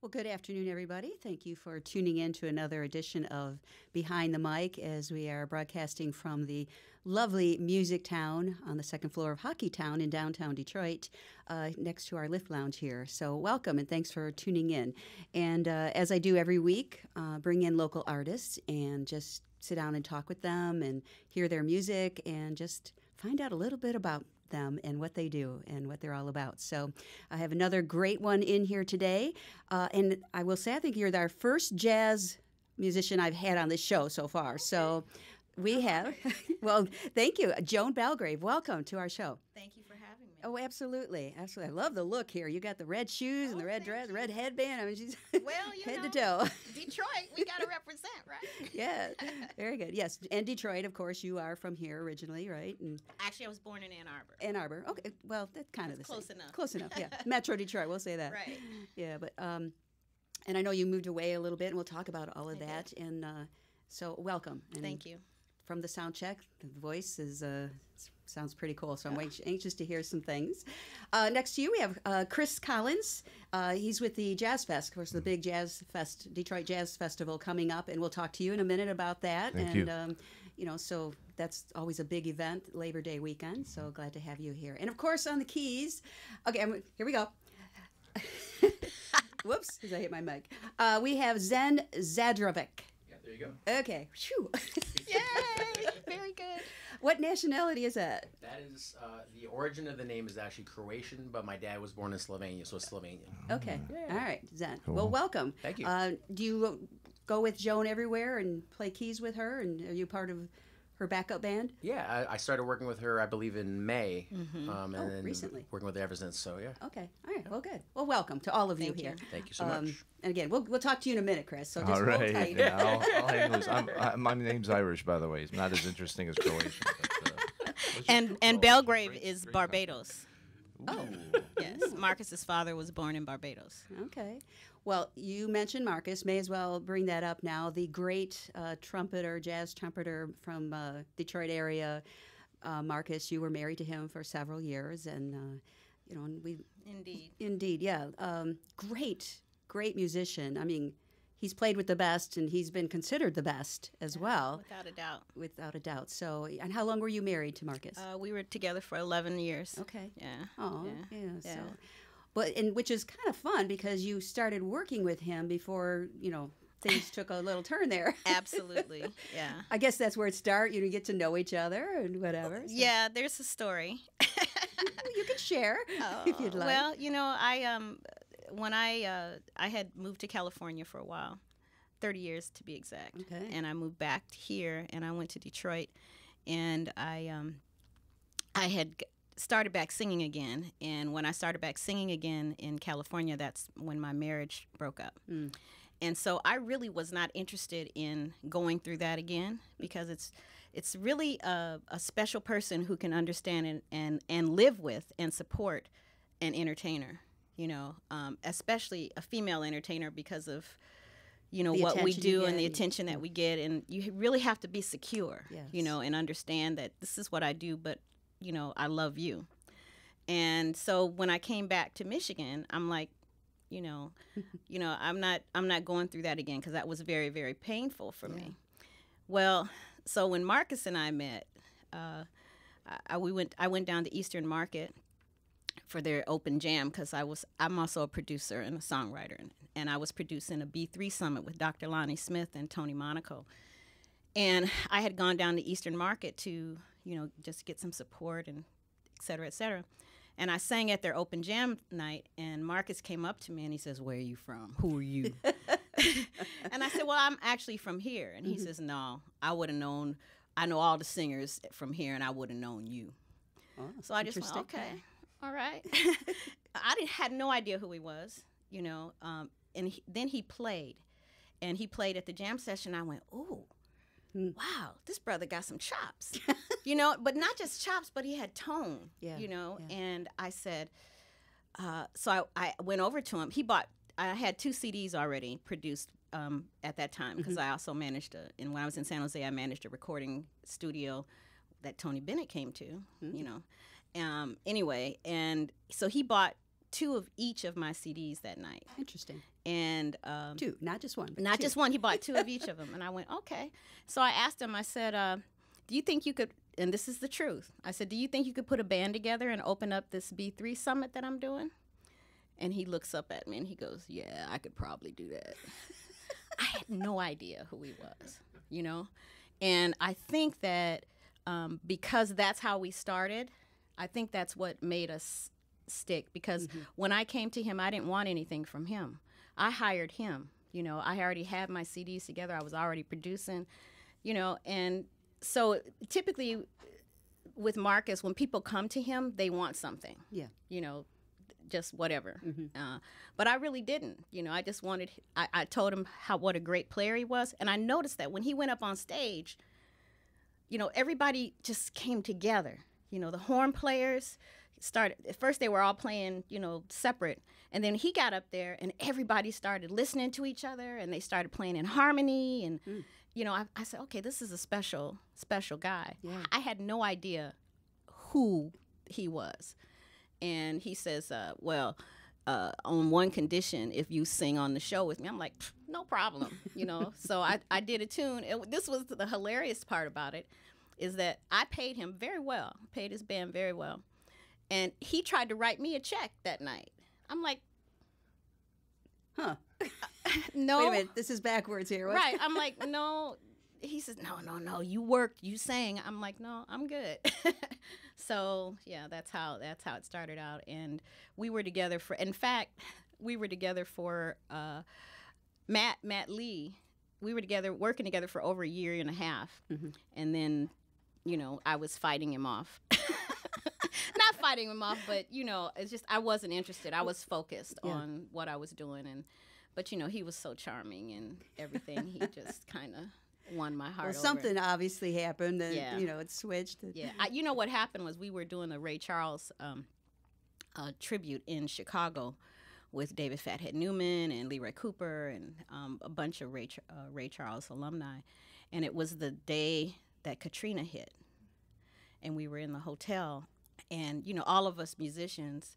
Well, good afternoon, everybody. Thank you for tuning in to another edition of Behind the Mic as we are broadcasting from the lovely Music Town on the second floor of Hockey Town in downtown Detroit, next to our lift lounge here. So welcome and thanks for tuning in. And as I do every week, bring in local artists and just sit down and talk with them and hear their music and just find out a little bit about them and what they do and what they're all about. So I have another great one in here today. And I will say, I think you're our first jazz musician I've had on this show so far. So we have, well, thank you. Joan Belgrave, welcome to our show. Thank you for having me. Oh, absolutely. Absolutely. I love the look here. You got the red shoes and the red dress, the red headband. I mean, she's well, head to toe. Detroit, we got to represent, right? Yeah, very good. Yes, and Detroit, of course, you are from here originally, right? And actually, I was born in Ann Arbor. Ann Arbor. Okay, well, that's kind of the close same. enough. Close enough, yeah. Metro Detroit, we'll say that. Right. Yeah, but, and I know you moved away a little bit, and we'll talk about all of that. And so welcome. And thank you. From the sound check, the voice is sounds pretty cool, so I'm anxious to hear some things. Next to you, we have Chris Collins. He's with the Jazz Fest, of course, the big Jazz Fest, Detroit Jazz Festival coming up, and we'll talk to you in a minute about that. Thank you. You know, so that's always a big event, Labor Day weekend, so glad to have you here. And, of course, on the keys, okay, here we go. Whoops, as I hit my mic. We have Zen Zadrovic. Yeah, there you go. Okay. Whew. Yay! Very good. What nationality is that? That is, the origin of the name is actually Croatian, but my dad was born in Slovenia, so it's Slovenian. Okay. Yeah. All right, Zen. Cool. Well, welcome. Thank you. Do you go with Joan everywhere and play keys with her? And are you part of her backup band? Yeah, I started working with her, I believe, in May. Mm-hmm. And then recently. Working with her ever since, so yeah. Okay. All right. Well, good. Well, welcome to all of you here. Thank you so much. And again, we'll talk to you in a minute, Chris. So just all right. hold tight. Yeah, I'll hang loose. My name's Irish, by the way. It's not as interesting as Croatian. But, and Belgrave is great Barbados. Oh. Yes, Marcus's father was born in Barbados. Okay. Well, you mentioned Marcus. May as well bring that up now. The great trumpeter, jazz trumpeter from Detroit area. Marcus, you were married to him for several years, and you know, and we indeed, yeah, great musician. I mean, he's played with the best, and he's been considered the best as well. Without a doubt. Without a doubt. So, and how long were you married to Marcus? We were together for 11 years. Okay. Yeah. Oh, yeah. So, but which is kind of fun because you started working with him before, you know, things took a little turn there. Absolutely. Yeah. I guess that's where it started. You get to know each other and whatever. So. Yeah, there's a story. You can share if you'd like. Well, you know, when I had moved to California for a while, 30 years to be exact. Okay. And I moved back here, and I went to Detroit, and I had started back singing again. And when I started back singing again in California, that's when my marriage broke up. Mm. And so I really was not interested in going through that again because it's really a special person who can understand and live with and support an entertainer, you know, especially a female entertainer because of, you know, what we do and the attention that we get. And you really have to be secure, you know, and understand that this is what I do, but, you know, I love you. And so when I came back to Michigan, I'm like, you know, I'm not going through that again because that was very, very painful for me. Well, so when Marcus and I met, I went down to Eastern Market for their open jam because I'm also a producer and a songwriter, and I was producing a B3 summit with Dr. Lonnie Smith and Tony Monaco, and I had gone down to Eastern Market to, you know, just get some support and et cetera, et cetera. And I sang at their open jam night, and Marcus came up to me and he says, "Where are you from? Who are you?" And I said, "Well, I'm actually from here." And he says, "No, I would have known. I know all the singers from here, and I would have known you." Oh, so I just went, "Okay, all right." Had no idea who he was, you know. And then he played, and he played at the jam session. I went, "Ooh. Wow, this brother got some chops," you know, but not just chops, but he had tone, you know. And I said, so I went over to him. I had 2 CDs already produced at that time because I also managed and when I was in San Jose, I managed a recording studio that Tony Bennett came to, you know. Anyway, and so he bought two of each of my CDs that night. Interesting. And two, not just one. not two. just one. He bought two of each of them, and I went, okay. So I asked him. I said, "Do you think you could?" And this is the truth. I said, "Do you think you could put a band together and open up this B3 summit that I'm doing?" And he looks up at me and he goes, "Yeah, I could probably do that." I had no idea who he was, you know? And I think that because that's how we started, I think that's what made us stick. Because when I came to him, I didn't want anything from him. I hired him. You know, I already had my CDs together. I was already producing, you know. And so typically with Marcus, when people come to him, they want something. Yeah. You know, just whatever. But I really didn't. You know, I just wanted, I told him what a great player he was. And I noticed that when he went up on stage, you know, everybody just came together. You know, the horn players started, at first they were all playing, you know, separate. And then he got up there and everybody started listening to each other and they started playing in harmony. And, you know, I said, okay, this is a special guy. Yeah. I had no idea who he was. And he says, on one condition, if you sing on the show with me. I'm like, no problem, you know. So I did a tune. This was the hilarious part about it, is that I paid him very well, paid his band very well. And he tried to write me a check that night. I'm like, Huh. no. Wait a minute, this is backwards here. Right. I'm like, no. He says, no, you worked, you sang. I'm like, no, I'm good. So yeah, that's how it started out. And we were together for Matt Lee. We were together, working together for over a year and a half. And then, you know, I was fighting him off. Not fighting him off, but, you know, it's just, I wasn't interested. I was focused on what I was doing. But, you know, he was so charming and everything. He just kind of won my heart over. Something obviously happened, and you know, it switched. Yeah, you know what happened was we were doing a Ray Charles tribute in Chicago with David Fathead Newman and Leroy Cooper and a bunch of Ray Charles alumni, and it was the day that Katrina hit, and we were in the hotel, and you know, all of us musicians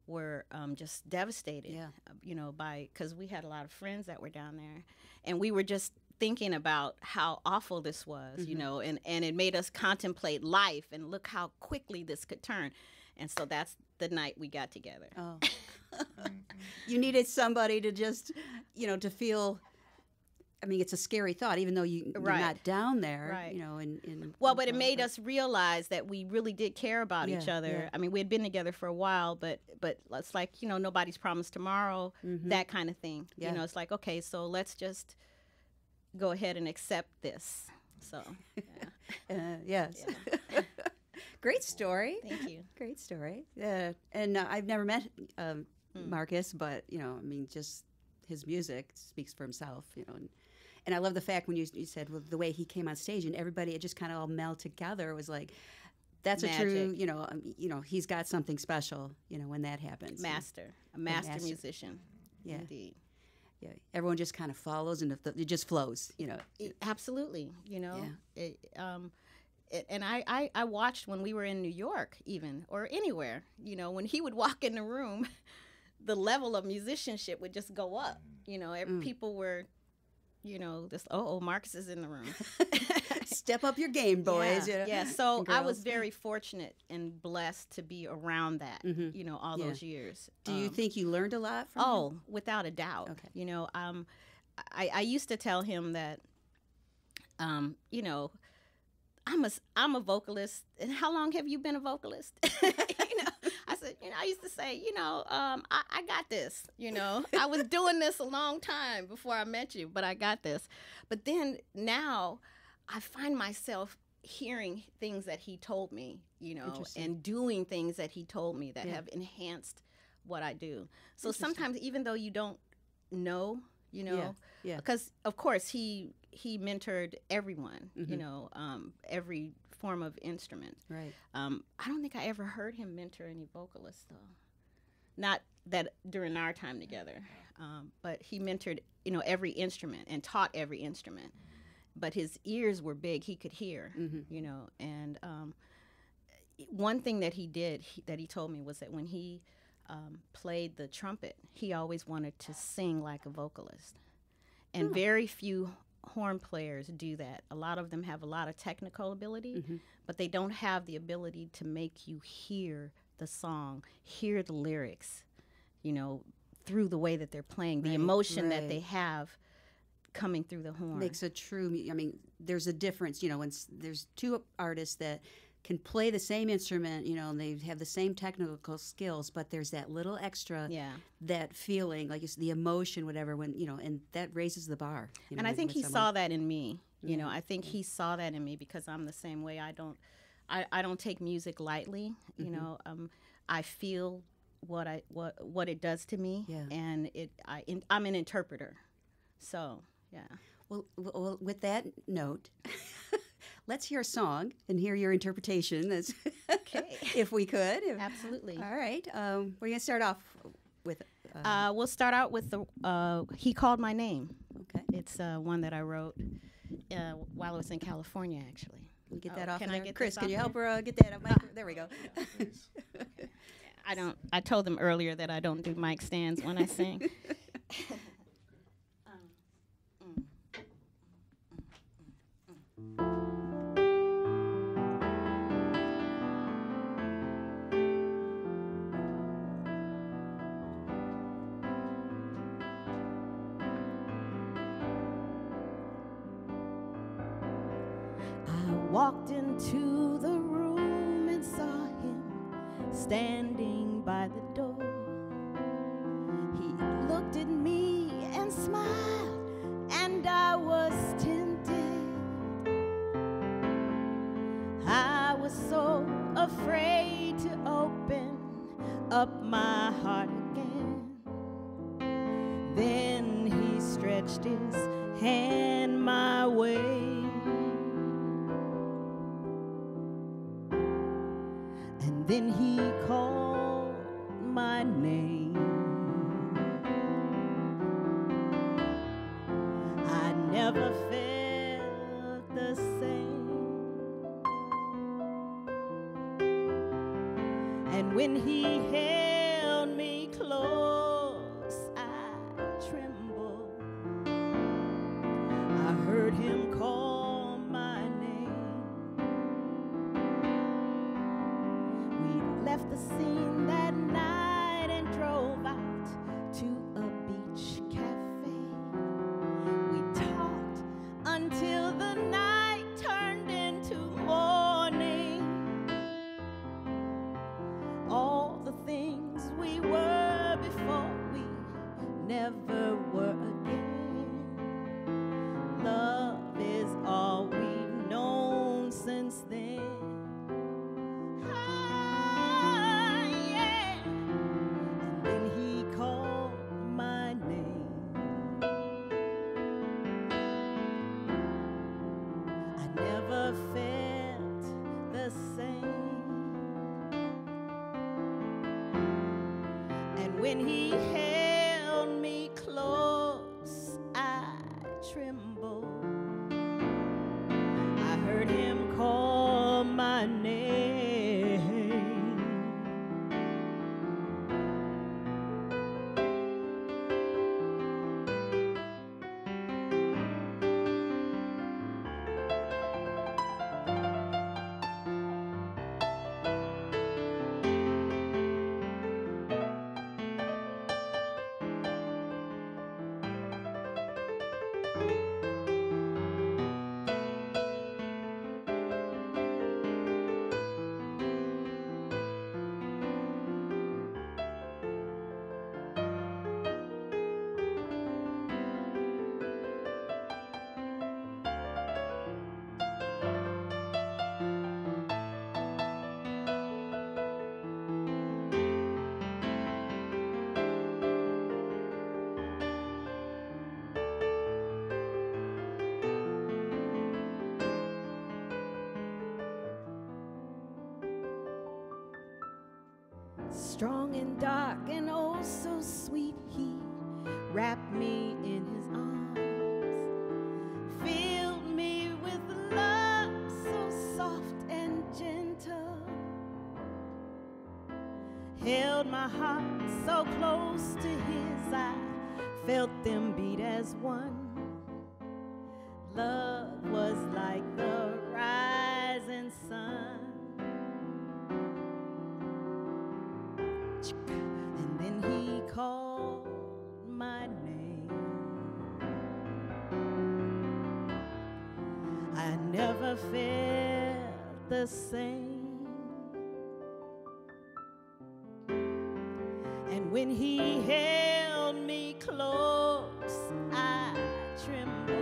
were just devastated, you know, because we had a lot of friends that were down there, and we were just thinking about how awful this was, you know, and it made us contemplate life and look how quickly this could turn. And so that's the night we got together. Oh. You needed somebody to just, you know, to feel, I mean, it's a scary thought, even though you're not down there, you know. But it made us realize that we really did care about each other. Yeah. I mean, we had been together for a while, but it's like, you know, nobody's promised tomorrow, that kind of thing. Yeah. You know, it's like, okay, so let's just go ahead and accept this. So, yes. Yeah. Great story. Thank you. Great story. Yeah, and I've never met Marcus, but you know, I mean, just his music speaks for himself. You know, and I love the fact when you said, well, the way he came on stage and everybody, it just kind of all melded together. It was like, that's magic. A true, you know, he's got something special. You know, when that happens, a master musician. Yeah, indeed. Yeah, everyone just kind of follows, and it just flows. You know, absolutely. You know, and I watched when we were in New York, even, or anywhere. You know, when he would walk in the room, the level of musicianship would just go up. You know, people were, you know, just Marcus is in the room. Step up your game, boys. Yeah, yeah. So I was very fortunate and blessed to be around that. You know, all those years. Do you think you learned a lot from him? Without a doubt. Okay. You know, I used to tell him that, you know, I'm a vocalist. And how long have you been a vocalist? You know, I said, you know, I used to say, you know, I got this. You know, I was doing this a long time before I met you, but I got this. But then now I find myself hearing things that he told me, you know, and doing things that he told me that have enhanced what I do. So sometimes, even though you don't know, you know, because of course he mentored everyone, you know, every form of instrument. Right. I don't think I ever heard him mentor any vocalists, though. Not that during our time together, but he mentored, you know, every instrument and taught every instrument. But his ears were big; he could hear, you know. And one thing that he did that he told me was that when he played the trumpet, he always wanted to sing like a vocalist. And very few horn players do that. A lot of them have a lot of technical ability, but they don't have the ability to make you hear the song, hear the lyrics, you know, through the way that they're playing, the emotion that they have coming through the horn. Makes a true, I mean, there's a difference, you know, when there's two artists that can play the same instrument, you know, and they have the same technical skills, but there's that little extra, that feeling, like it's the emotion, whatever, when, you know, and that raises the bar. You know, and I think he someone. saw that in me. You know, I think he saw that in me because I'm the same way. I don't take music lightly. You know, I feel what it does to me, and I'm an interpreter. So Well, with that note, let's hear a song and hear your interpretation. Okay, if we could. Absolutely. All right. We're gonna start off with. We'll start out with the "He Called My Name." Okay. It's one that I wrote while I was in California, actually. Can you get that off? Can of I there? get Chris? this Can off you help there? her get that up? There we go. I told them earlier that I don't do mic stands when I sing. Walked into the room and saw him standing by the door. He looked at me and smiled, and I was tempted. I was so afraid to open up my heart again. Then he stretched his hand my way. Then he called my name. I never felt the same. And when he held me close, I trembled. I heard him call my name. Left the scene that night and drove out to a beach cafe. We talked until the night turned into morning. All the things we were before we never were again. Love is all we've known since then. When he held me close, I trembled. I heard him call my name. Strong and dark and oh so sweet, he wrapped me in his arms, filled me with love so soft and gentle. held my heart so close to his. I felt them beat as one. Love was like the rising sun. And then he called my name. I never felt the same. And when he held me close, I trembled.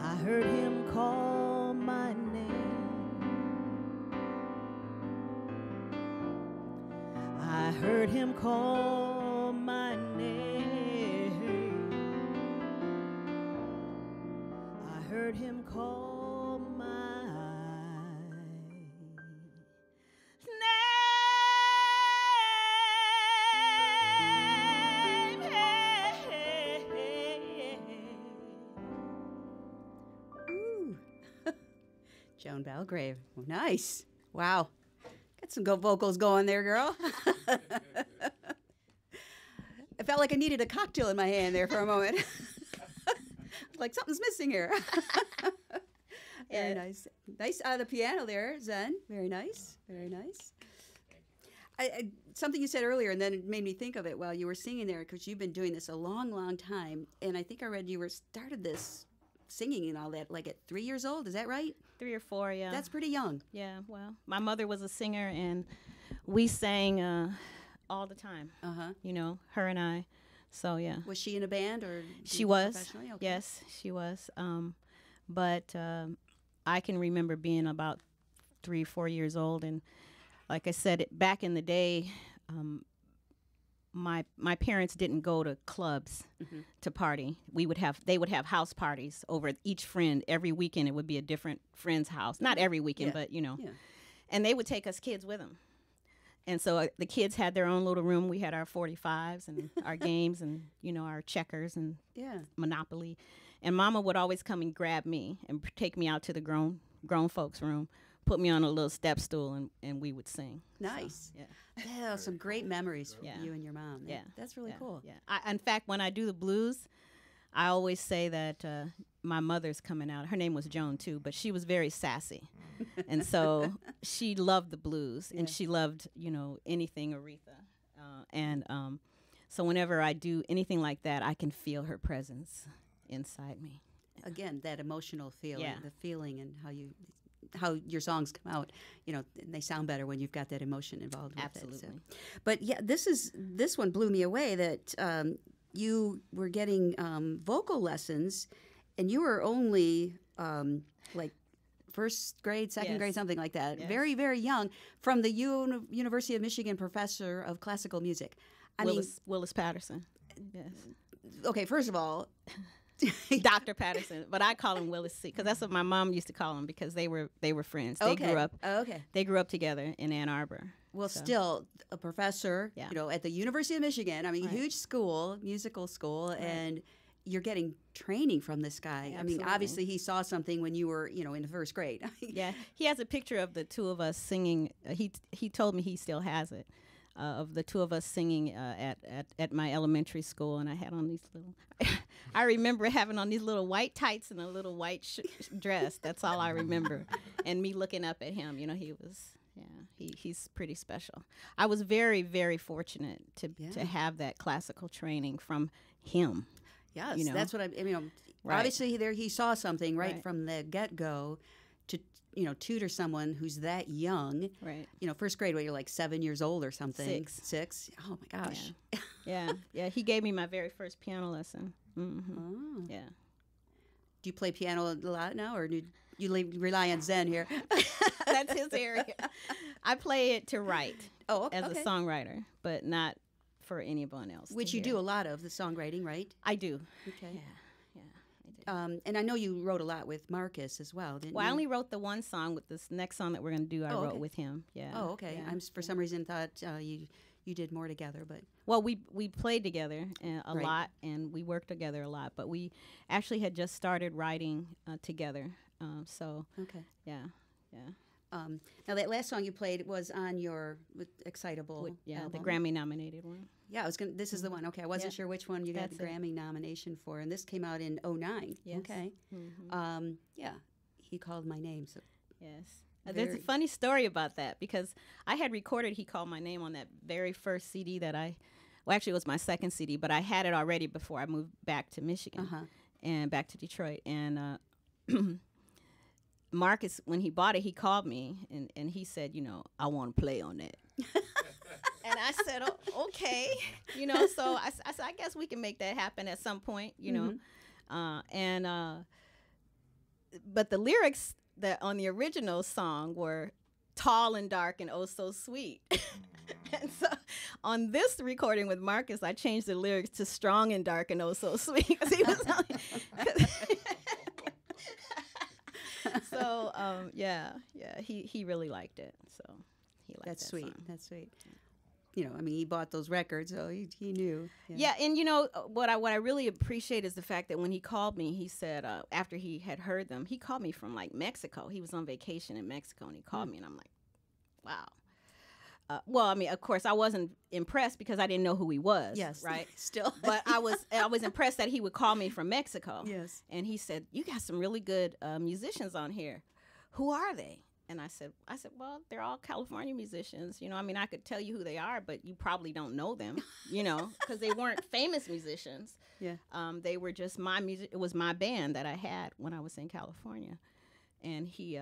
I heard him call my name. I heard him call my name. I heard him call my Ooh. Joan Belgrave. Oh, nice. Wow. Got some good vocals going there, girl. I felt like I needed a cocktail in my hand there for a moment. Like something's missing here. Very nice. Nice the piano there, Zen. Very nice. Very nice. Something you said earlier, and then it made me think of it while you were singing there, because you've been doing this a long, long time. And I think I read you started this singing and all that like at 3 years old. Is that right? 3 or 4, yeah. That's pretty young. Yeah, well, my mother was a singer, and we sang all the time. Uh-huh. You know, her and I. So, yeah. Was she in a band or She was. professionally? Okay. Yes, she was. But I can remember being about 3, 4 years old, and like I said, back in the day, my parents didn't go to clubs to party. They would have house parties over each friend every weekend. It would be a different friend's house. Not every weekend, but you know. Yeah. And they would take us kids with them. And so the kids had their own little room. We had our 45s and our games and, you know, our checkers and Monopoly. And Mama would always come and grab me and take me out to the grown folks' room, put me on a little step stool, and we would sing. Nice. So, yeah, some great memories for you and your mom. Yeah. That's really cool. Yeah. In fact, when I do the blues, I always say that my mother's coming out. Her name was Joan, too, but she was very sassy. And so she loved the blues, and she loved, you know, anything Aretha. So whenever I do anything like that, I can feel her presence inside me. Again, that emotional feeling, the feeling and how your songs come out, you know, they sound better when you've got that emotion involved with it. So. But yeah, this one blew me away that you were getting vocal lessons, and you were only like first grade, second grade, something like that. Yes. Very, very young, from the University of Michigan professor of classical music. Willis Patterson. Yes. Okay, first of all, Dr. Patterson, but I call him Willis C, because that's what my mom used to call him, because they were friends. They grew up. They grew up together in Ann Arbor. Well, still a professor, you know, at the University of Michigan. I mean, huge school, musical school, and you're getting training from this guy. Absolutely. I mean, obviously he saw something when you were, you know, in the first grade. Yeah, he has a picture of the two of us singing. He told me he still has it. Of the two of us singing at my elementary school, and I had on these little. I remember having on these little white tights and a little white dress. That's all I remember, and me looking up at him. You know, he was. Yeah, he's pretty special. I was very, very fortunate to have that classical training from him. Yes, you know? That's what I mean. Obviously, he saw something right from the get-go. You know, tutor someone who's that young. Right. You know, first grade, where you're like 7 years old or something. Six. Oh my gosh. Yeah. Yeah. He gave me my very first piano lesson. Mm-hmm. Oh. Yeah. Do you play piano a lot now, or do you rely on Zen here? That's his area. I play it to write. As a songwriter, but not for anyone else. Which you do a lot of, the songwriting, right? I do. Okay. Yeah. And I know you wrote a lot with Marcus as well, didn't you? Well, I only wrote the one song. With this next song that we're going to do, I wrote with him. Yeah. Oh, okay. Yeah. I for some reason thought you did more together, but well, we played together a lot, and we worked together a lot. But we actually had just started writing together. So okay. Yeah. Now that last song you played was on your Excitable the album. Grammy nominated one. Yeah, I was gonna. This is the one. Okay, I wasn't sure which one you got That's the it. Grammy nomination for, and this came out in '09. Yes. Okay. Yeah, he called my name. So Yes. There's a Very- funny story about that because I had recorded He Called My Name on that very first CD that well, actually, it was my second CD, but I had it already before I moved back to Michigan and back to Detroit. And Marcus, when he bought it, he called me and he said, I want to play on that. And I said, oh, okay. So I said, I guess we can make that happen at some point, but the lyrics that on the original song were tall and dark and oh so sweet. And so on this recording with Marcus, I changed the lyrics to strong and dark and oh so sweet because he was so he really liked it. So he liked that's that sweet. song. That's sweet. He bought those records, so he knew. Yeah, and what I really appreciate is the fact that when he called me, he said after he had heard them, he called me from like Mexico. He was on vacation in Mexico, and he called me, and I'm like, wow. Well, I mean, of course, I wasn't impressed because I didn't know who he was. Yes, right. Still, but I was impressed that he would call me from Mexico. Yes, and he said, "You got some really good musicians on here. Who are they?" And I said, well, they're all California musicians. I mean, I could tell you who they are, but you probably don't know them, because they weren't famous musicians. Yeah. They were just my music. It was my band that I had when I was in California. And he,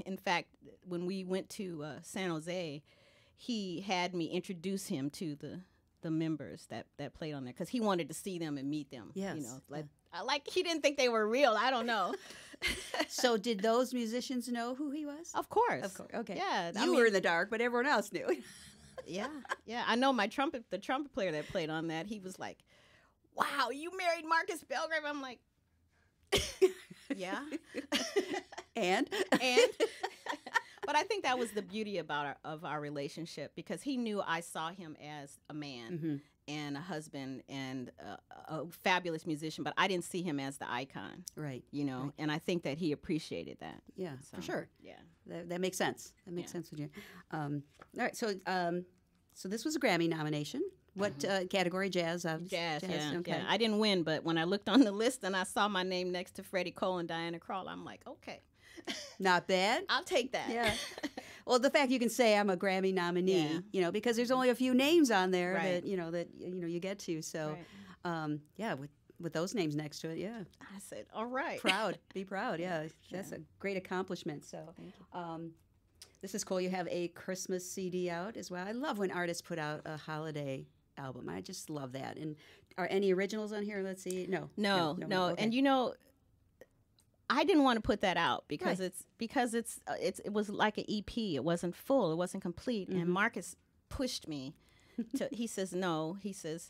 in fact, when we went to San Jose, he had me introduce him to the members that played on there because he wanted to see them and meet them. Yes. Like he didn't think they were real. I don't know. So did those musicians know who he was? Of course. Of course. Okay. Yeah. You were in the dark, but everyone else knew. Yeah. I know the trumpet player that played on that, he was like, wow, you married Marcus Belgrave? I'm like, yeah. And? But I think that was the beauty of our relationship because he knew I saw him as a man and a husband and a fabulous musician, but I didn't see him as the icon. Right. Right. And I think that he appreciated that. Yeah, So, for sure. Yeah. That makes sense. That makes sense with you. All right. So this was a Grammy nomination. What category? Jazz. Jazz, yeah, Okay. yeah. I didn't win, but when I looked on the list and I saw my name next to Freddie Cole and Diana Krall, I'm like, okay. Not bad. I'll take that. Yeah. Well, the fact you can say I'm a Grammy nominee, because there's only a few names on there Right. that you get to. So, Right. with those names next to it, yeah. I said, all right. Proud. Be proud. Yeah. That's a great accomplishment. So, this is cool. You have a Christmas CD out as well. I love when artists put out a holiday album. I just love that. And are any originals on here? Let's see. No. No. Okay. And I didn't want to put that out because Right. it was like an EP. It wasn't full. It wasn't complete. And Marcus pushed me to. He says no. He says,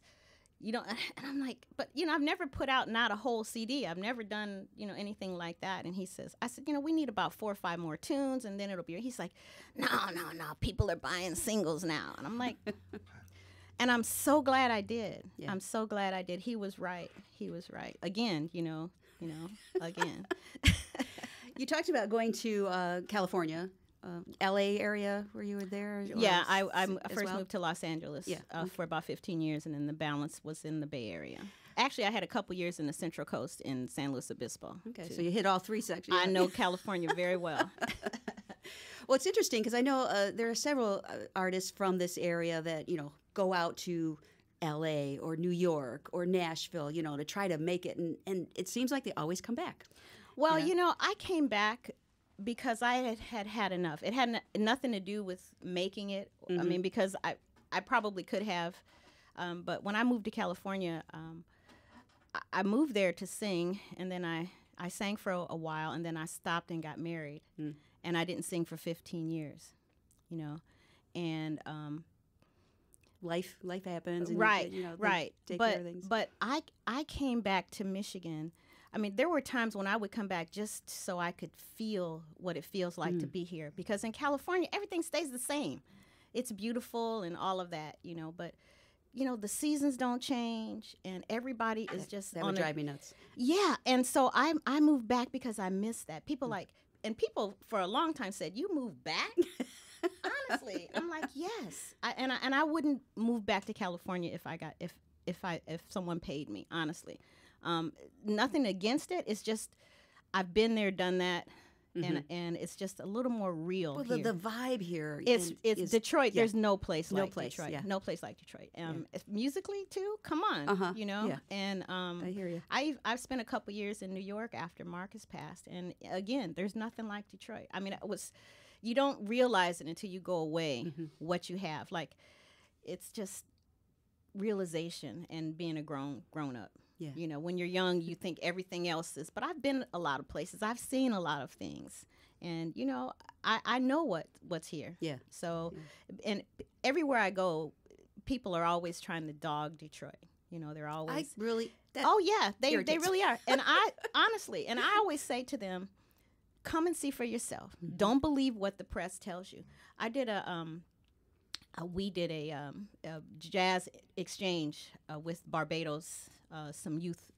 and I'm like, but I've never put out not a whole CD. I've never done anything like that. And he says, I said, we need about 4 or 5 more tunes, and then it'll be. He's like, no. People are buying singles now, and I'm like. And I'm so glad I did. Yeah. I'm so glad I did. He was right. Again, again. You talked about going to California, L.A. area where you were there. Yeah, I as first well? moved to Los Angeles Yeah. for about 15 years, and then the balance was in the Bay Area. Actually, I had a couple years in the Central Coast in San Luis Obispo. Okay, too. so you hit all 3 sections. I know California very well. Well, it's interesting because I know there are several artists from this area that go out to L.A. or New York or Nashville, to try to make it, and it seems like they always come back. Well, I came back because I had enough. It had nothing to do with making it. I mean, because I probably could have, but when I moved to California, I moved there to sing, and then I sang for a while, and then I stopped and got married, and I didn't sing for 15 years, and Life happens. And right, they right. Take but care of things. but I came back to Michigan. I mean, there were times when I would come back just so I could feel what it feels like to be here, because in California everything stays the same. It's beautiful and all of that, but the seasons don't change, and everybody is just That would drive me nuts. Yeah, and so I moved back because I missed that. People like and people for a long time said, "You moved back?" Honestly, I'm like, yes. I wouldn't move back to California if someone paid me. Honestly, nothing against it. It's just I've been there, done that. And it's just a little more real. Well, here. the vibe here it's Detroit. Yeah. There's no place like place, Detroit. yeah. No place like Detroit. Musically too. Come on, you know. Yeah. And I hear you. I've spent a couple years in New York after Marcus passed, and again, there's nothing like Detroit. I mean, you don't realize it until you go away what you have. Like, it's just realization and being a grown up. Yeah. You know, when you're young, you think everything else is. But I've been a lot of places. I've seen a lot of things, and you know, I know what's here. Yeah. So, and everywhere I go, people are always trying to dog Detroit. You know, they're always. Oh yeah, they irritates really are. And I honestly, and I always say to them, come and see for yourself. Don't believe what the press tells you. I did we did a jazz exchange with Barbados, some youth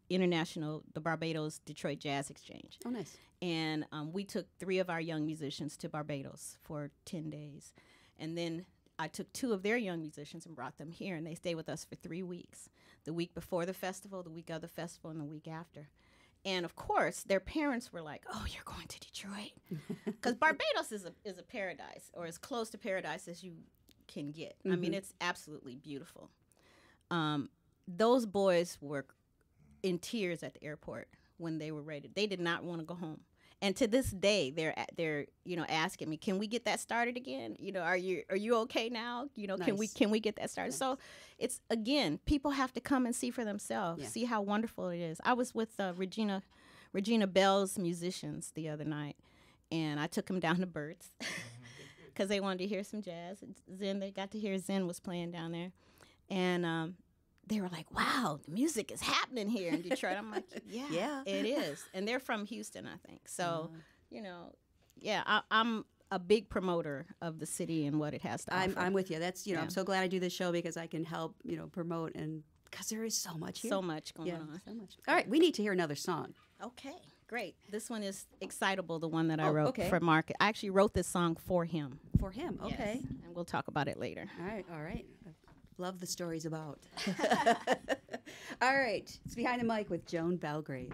international, the Barbados Detroit Jazz Exchange. Oh, nice. And we took 3 of our young musicians to Barbados for 10 days. And then I took 2 of their young musicians and brought them here, and they stayed with us for 3 weeks. The week before the festival, the week of the festival, and the week after. And of course, their parents were like, "Oh, you're going to Detroit," because Barbados is a paradise, or as close to paradise as you can get. I mean, it's absolutely beautiful. Those boys were in tears at the airport when they were ready. They did not want to go home, and to this day, they're asking me, "Can we get that started again? You know, are you okay now? You know, Nice. can we get that started?" Nice. So it's, again, people have to come and see for themselves, see how wonderful it is. I was with Regina Bell's musicians the other night, and I took them down to Burt's because they wanted to hear some jazz. And they got to hear Zen was playing down there, and they were like, "Wow, the music is happening here in Detroit." I'm like, "Yeah, it is." And they're from Houston, I think. So, I'm a big promoter of the city and what it has to offer. I'm with you. That's I'm so glad I do this show because I can help promote, and because there is so much here. So much going on. So much. All right, we need to hear another song. Okay, great. This one is Excitable, the one that I wrote okay. for Mark. I actually wrote this song for him. For him, okay. Yes, and we'll talk about it later. All right. Love the stories about. All right, it's Behind the Mic with Joan Belgrave.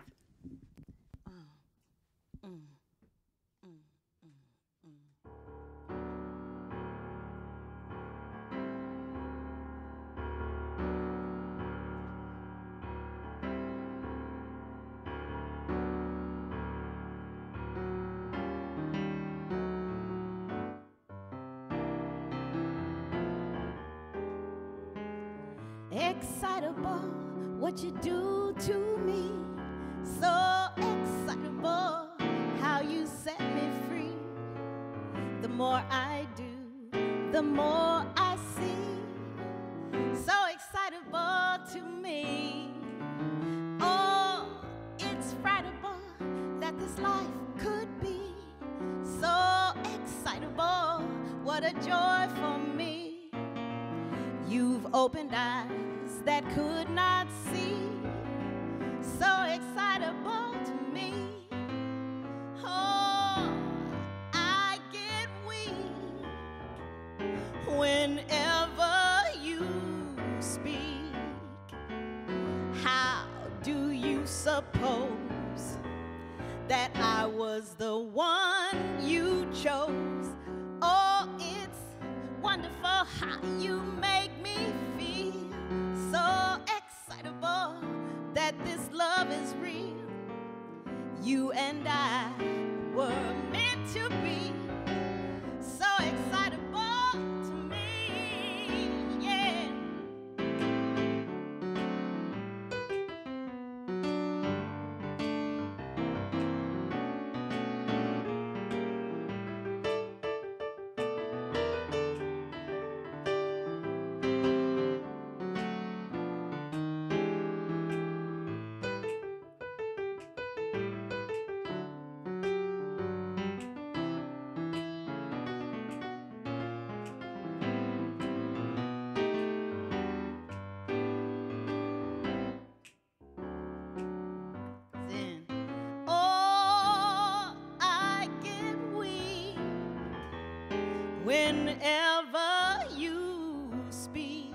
Excitable, what you do to me. So excitable, how you set me free. The more I do, the more I see. So excitable to me. Oh, it's frightable that this life could be so excitable. What a joy for me. You've opened eyes that could not see, so excitable to me. Oh, I get weak whenever you speak. How do you suppose that I was the one you chose? Oh, it's wonderful how you make me feel so excitable that this love is real. You and I were meant to be so excitable to me, yeah. Whenever you speak,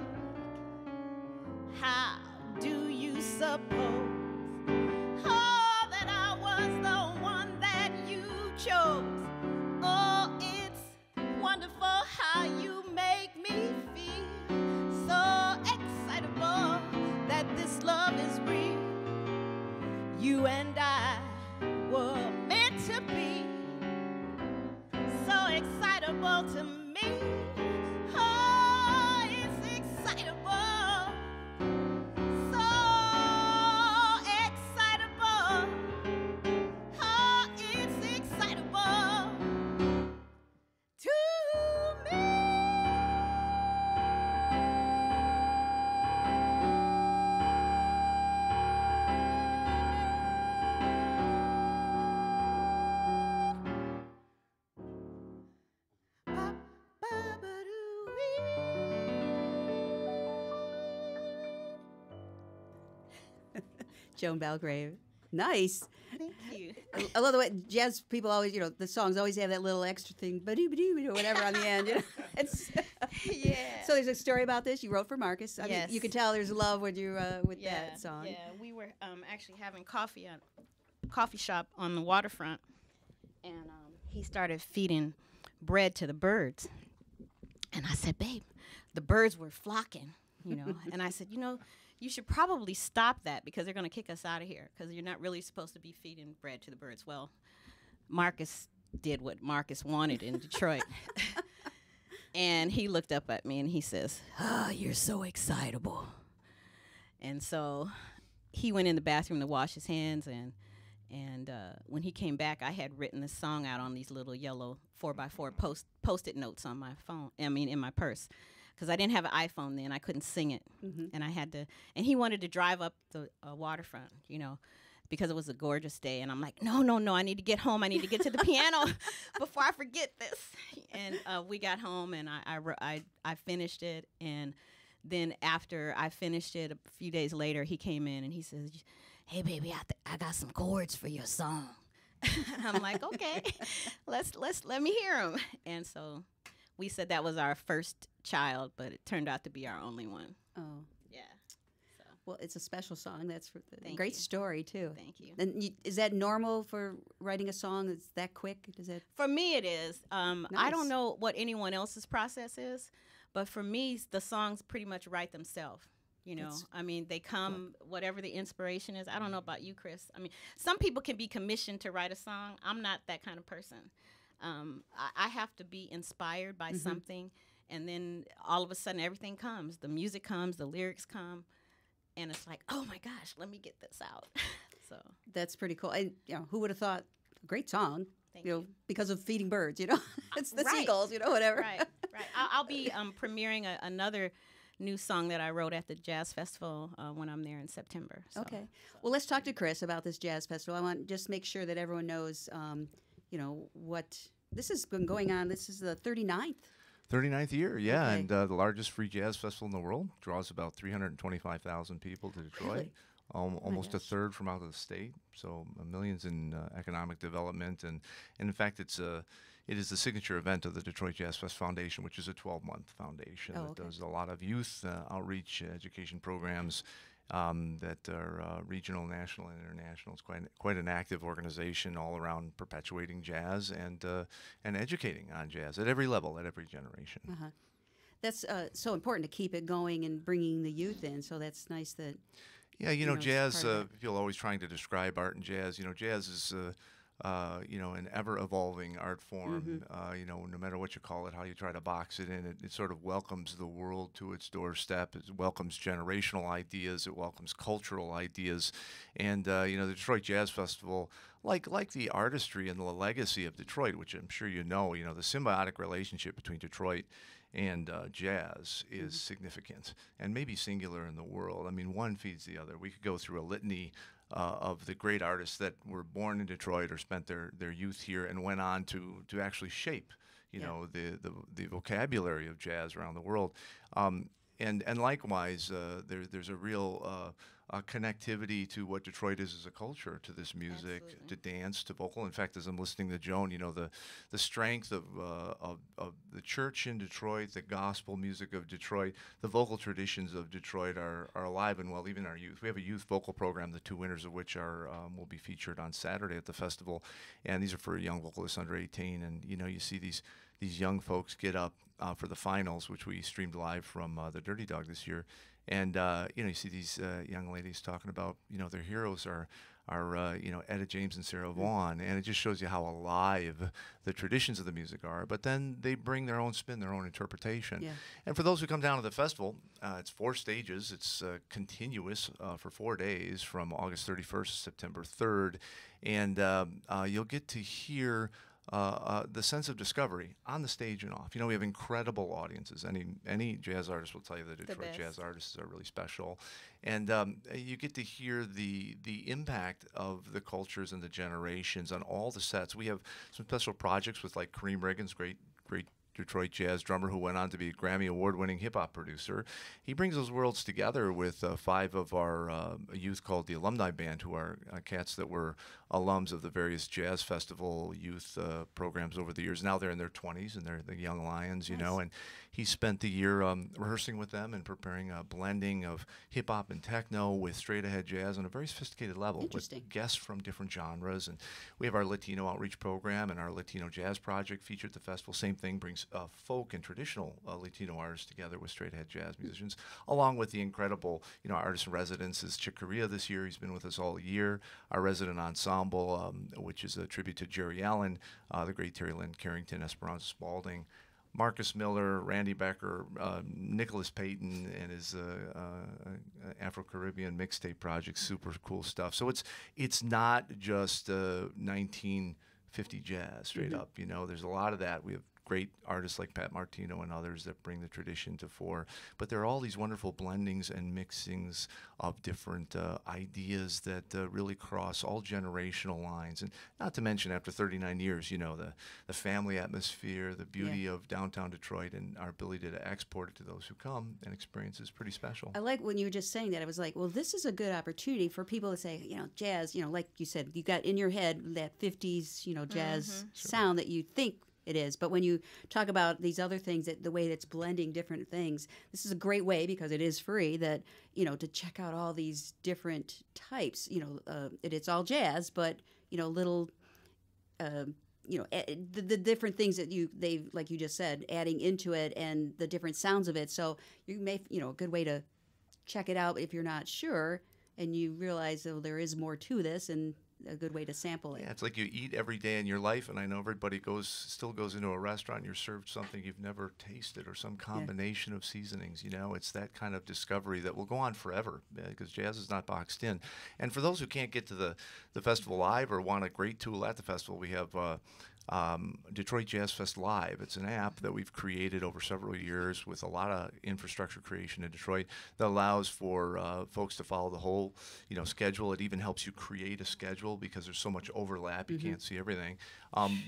how do you suppose, oh, that I was the one that you chose? Oh, it's wonderful how you make me feel so excitable that this love is real. You and I were meant to be so excitable to me. Oh, it's excitable, so excitable. Oh, it's excitable to me. Joan Belgrave. Nice. Thank you. I love the way jazz people always, the songs always have that little extra thing, ba-doo, or whatever on the end. It's Yeah. So there's a story about this. You wrote for Marcus. I mean, Yes. you can tell there's love with you with that song. Yeah, we were actually having coffee at a coffee shop on the waterfront, and he started feeding bread to the birds. And I said, babe, the birds were flocking, and I said, you should probably stop that because they're going to kick us out of here because you're not really supposed to be feeding bread to the birds. Well, Marcus did what Marcus wanted in Detroit. And he looked up at me and he says, you're so excitable. And so he went in the bathroom to wash his hands, and when he came back, I had written this song out on these little yellow 4x4 post-it notes on my phone, in my purse. Because I didn't have an iPhone then, I couldn't sing it, and I had to. And he wanted to drive up the waterfront, because it was a gorgeous day. And I'm like, no, I need to get home. I need to get to the piano before I forget this. And we got home, and I finished it. And then after I finished it, a few days later, he came in and he says, "Hey, baby, I got some chords for your song." And I'm like, okay, let me hear them. And so we said that was our first child, but it turned out to be our only one. Oh. Yeah. So. Well, it's a special song. That's a Thank great you. story, too. Thank you. And is that normal for writing a song that's that quick? Does that? For me, it is. I Nice. don't know what anyone else's process is, but for me, the songs pretty much write themselves. That's They come, whatever the inspiration is. I don't know about you, Chris. Some people can be commissioned to write a song. I'm not that kind of person. I have to be inspired by something, and then all of a sudden everything comes. The music comes, the lyrics come, and it's like, oh my gosh, let me get this out. So That's pretty cool. And who would have thought? Great song. Thank you. Because of feeding birds. It's the Right. seagulls. Whatever. right. I'll be premiering another new song that I wrote at the Jazz Festival when I'm there in September. So. Okay. Well, let's talk to Chris about this jazz festival. I want to just make sure that everyone knows, what this has been going on. This is the 39th. 39th year, yeah, Okay. and the largest free jazz festival in the world. Draws about 325,000 people to Detroit. Really? Almost a gosh. third from out of the state, so millions in economic development, and in fact, it is the signature event of the Detroit Jazz Fest Foundation, which is a 12-month foundation Oh, that okay. does a lot of youth outreach education programs that are regional, national, and international. It's quite an active organization all around perpetuating jazz and educating on jazz at every level, at every generation. Uh-huh. That's so important to keep it going and bringing the youth in. So that's nice that. Yeah, know, it's jazz, part of people always trying to describe art and jazz. Jazz is, an ever-evolving art form. No matter what you call it, how you try to box it in, it sort of welcomes the world to its doorstep. It welcomes generational ideas. It welcomes cultural ideas. And, the Detroit Jazz Festival, like the artistry and the legacy of Detroit, which I'm sure the symbiotic relationship between Detroit and jazz is significant and maybe singular in the world. One feeds the other. We could go through a litany of the great artists that were born in Detroit or spent their youth here and went on to actually shape, the vocabulary of jazz around the world. And likewise, there's a real connectivity to what Detroit is as a culture, to this music, Absolutely. to dance, to vocal. In fact, as I'm listening to Joan, the strength of the church in Detroit, the gospel music of Detroit, the vocal traditions of Detroit are alive and well. Even our youth, we have a youth vocal program, the two winners of which will be featured on Saturday at the festival, and these are for young vocalists under 18. And you see these young folks get up for the finals, which we streamed live from the Dirty Dog this year. And you see these young ladies talking about their heroes are Etta James and Sarah Vaughan, and it just shows you how alive the traditions of the music are. But then they bring their own spin, their own interpretation. Yeah. And for those who come down to the festival, it's 4 stages. It's continuous for 4 days from August 31st to September 3rd, and you'll get to hear the sense of discovery on the stage and off. We have incredible audiences. Any jazz artist will tell you that Detroit jazz artists are really special. And you get to hear the impact of the cultures and the generations on all the sets. We have some special projects with like Kareem Riggins, great Detroit jazz drummer who went on to be a Grammy Award-winning hip-hop producer. He brings those worlds together with 5 of our youth called the Alumni Band, who are cats that were alums of the various jazz festival youth programs over the years. Now they're in their 20s, and they're the young lions, and he spent the year rehearsing with them and preparing a blending of hip-hop and techno with straight-ahead jazz on a very sophisticated level with guests from different genres. And we have our Latino outreach program and our Latino Jazz Project featured at the festival. Same thing, brings folk and traditional Latino artists together with straight-ahead jazz musicians, along with the incredible, artist in residence is Chick Corea this year. He's been with us all year. Our resident ensemble, which is a tribute to Jerry Allen, the great Terry Lynn Carrington, Esperanza Spalding, Marcus Miller, Randy Becker, Nicholas Payton, and his Afro-Caribbean mixtape project. Super cool stuff. So it's not just 1950 jazz straight up. There's a lot of that. We have great artists like Pat Martino and others that bring the tradition to fore. But there are all these wonderful blendings and mixings of different ideas that really cross all generational lines. And not to mention, after 39 years, the family atmosphere, the beauty of downtown Detroit, and our ability to export it to those who come and experience is pretty special. I like when you were just saying that. I was like, well, this is a good opportunity for people to say, jazz, like you said, you got in your head that 50s, jazz sound that you think it is. But when you talk about these other things, that the way that's blending different things, this is a great way, because it is free, that to check out all these different types. It's all jazz, but little the different things that they like you just said, adding into it, and the different sounds of it. So you may a good way to check it out if you're not sure, and you realize there is more to this, and a good way to sample it. Yeah, it's like you eat every day in your life, and I know everybody still goes into a restaurant and you're served something you've never tasted, or some combination of seasonings. It's that kind of discovery that will go on forever, because jazz is not boxed in. And for those who can't get to the festival live or want a great tool at the festival, we have Detroit Jazz Fest Live. It's an app that we've created over several years with a lot of infrastructure creation in Detroit that allows for folks to follow the whole schedule. It even helps you create a schedule because there's so much overlap, you can't see everything.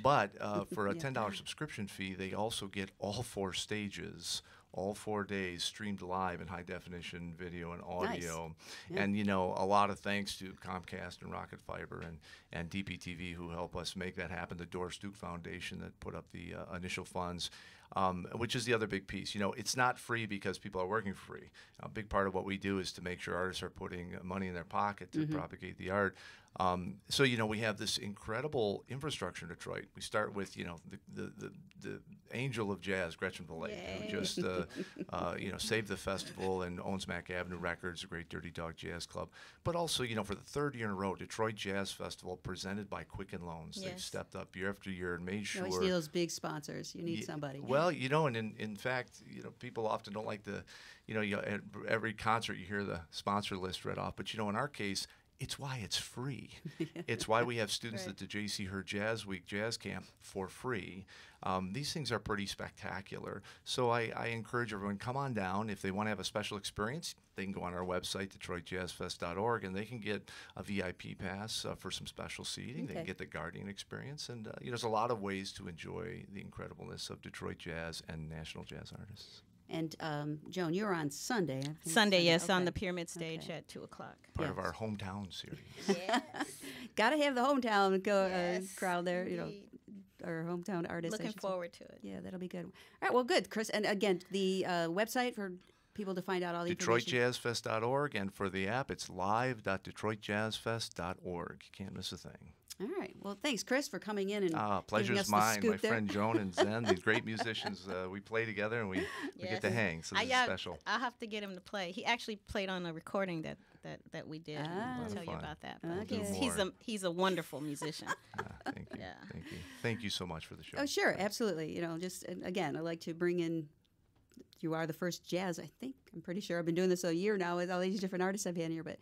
But for a $10 subscription fee, they also get all 4 stages, all 4 days streamed live in high definition video and audio. Nice. And a lot of thanks to Comcast and Rocket Fiber and DPTV, who help us make that happen, the Doris Duke Foundation that put up the initial funds, which is the other big piece. It's not free because people are working for free. A big part of what we do is to make sure artists are putting money in their pocket to propagate the art. So we have this incredible infrastructure in Detroit. We start with the angel of jazz, Gretchen Valet, who just saved the festival and owns Mack Avenue Records, a great Dirty Dog Jazz Club. But also for the 3rd year in a row, Detroit Jazz Festival presented by Quicken Loans. They've stepped up year after year and made sure. You always need those big sponsors. You need somebody. Well, and in fact, people often don't like at every concert you hear the sponsor list read off. But in our case, it's why it's free. It's why we have students at the J.C. Hurd Jazz Week Jazz Camp for free. These things are pretty spectacular. So I encourage everyone, come on down. If they want to have a special experience, they can go on our website, DetroitJazzFest.org, and they can get a VIP pass for some special seating. They can get the Guardian experience. And there's a lot of ways to enjoy the incredibleness of Detroit jazz and national jazz artists. And Joan, you're on Sunday. I think. Sunday, yes, Okay. on the Pyramid Stage Okay. at 2:00. Part of Yes. our hometown series. Yes. Got to have the hometown Yes, crowd there, you know, indeed. our hometown artists. I Looking should say. forward to it. Yeah, that'll be good. All right, well, good, Chris. And again, the website for people to find out all the information. DetroitJazzFest.org, and for the app, it's live.detroitjazzfest.org. You can't miss a thing. All right. Well, thanks, Chris, for coming in and giving Pleasure's us the mine. My scoop there. friend Joan and Zen, these great musicians, we play together and we get to Yes. hang. So this is special. I'll have to get him to play. He actually played on a recording that we did. Ah. I'll tell you Fun. about that. We'll But do he's a wonderful musician. Thank you. Yeah. Thank you. Thank you so much for the show. Oh, sure, absolutely. You know, just and again, I like to bring in. You are the first jazz, I think. I'm pretty sure. I've been doing this a year now with all these different artists I've had here, but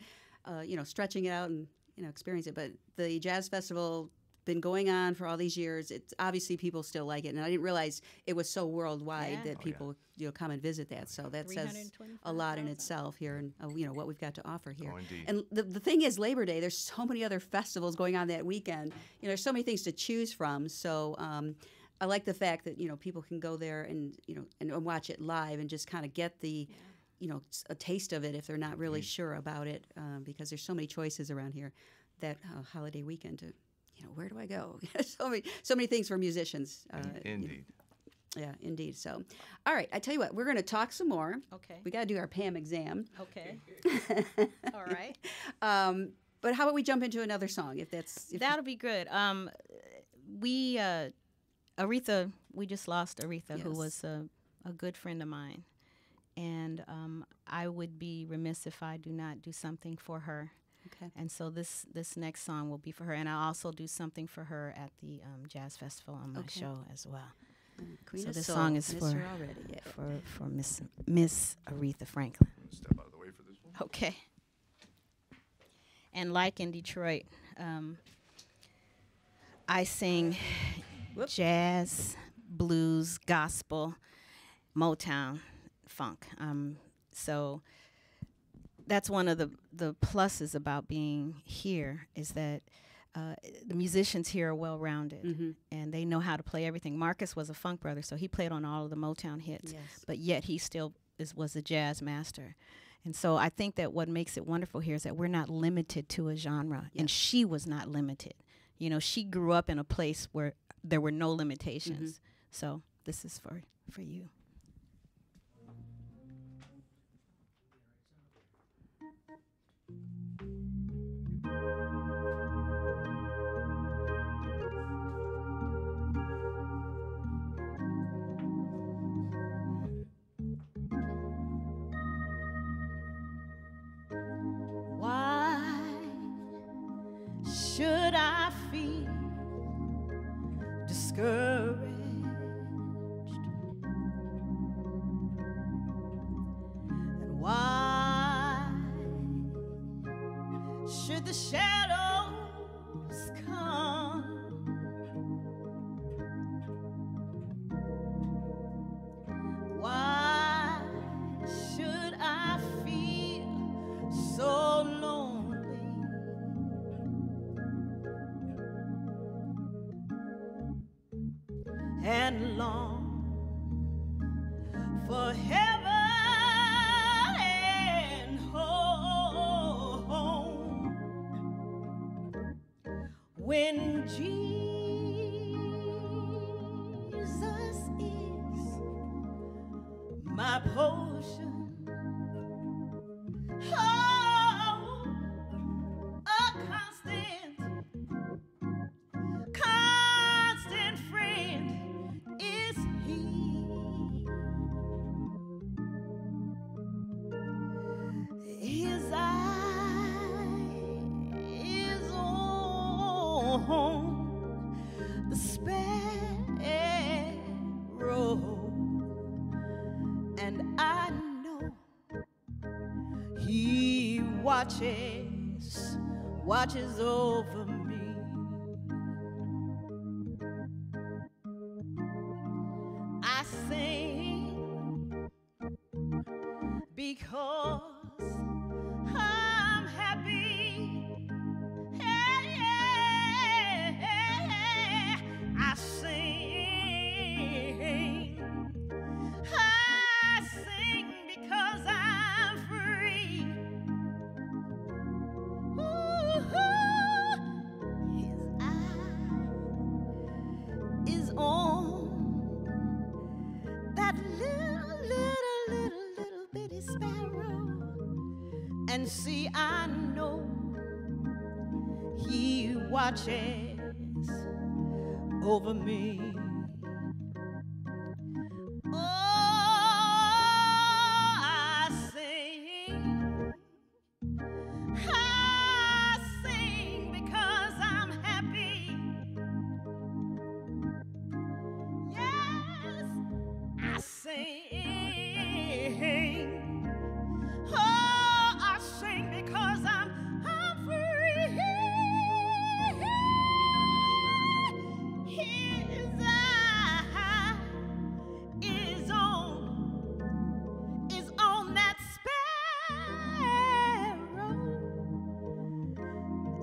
you know, stretching it out and experience it. But the jazz festival been going on for all these years. It's obviously people still like it, and I didn't realize it was so worldwide Yeah. that people come and visit that. So that says a lot in 325,000. itself here, and what we've got to offer here. Oh, indeed. And the thing is, Labor Day. There's so many other festivals going on that weekend. There's so many things to choose from. So I like the fact that people can go there and and watch it live and just kind of get the a taste of it if they're not really sure about it, because there's so many choices around here that holiday weekend to where do I go? so many things for musicians. Indeed. Yeah, indeed. So, all right, I tell you what, we're going to talk some more. Okay. We got to do our Pam exam. Okay. All right. But how about we jump into another song if That'll be good. Aretha, we just lost Aretha, who Yes. was a good friend of mine. And I would be remiss if I do not do something for her. Okay. And so this next song will be for her. And I'll also do something for her at the Jazz Festival on my show as well. Queen So of this Soul, song is miss for her already. Yeah. for Miss Aretha Franklin. Step out of the way for this one. Okay. And like in Detroit, I sing jazz, blues, gospel, Motown, funk. So that's one of the pluses about being here is that the musicians here are well-rounded, and they know how to play everything. Marcus was a funk brother, so he played on all of the Motown hits, Yes. but yet he still was a jazz master. And so I think that what makes it wonderful here is that we're not limited to a genre, and she was not limited. She grew up in a place where there were no limitations. So this is for you. Why should I feel discouraged? And why should the shadows come? Why should I feel so lonely? And long for heaven and home when Jesus is my portion. Oh, a constant friend is he. His eye is on the sparrow, and I know he watches over me. I sing because I'm happy. I sing see, I know he watches over me. Oh, I sing because I'm happy. Yes, I sing. Oh, I sing because I'm free. His eye is on that sparrow,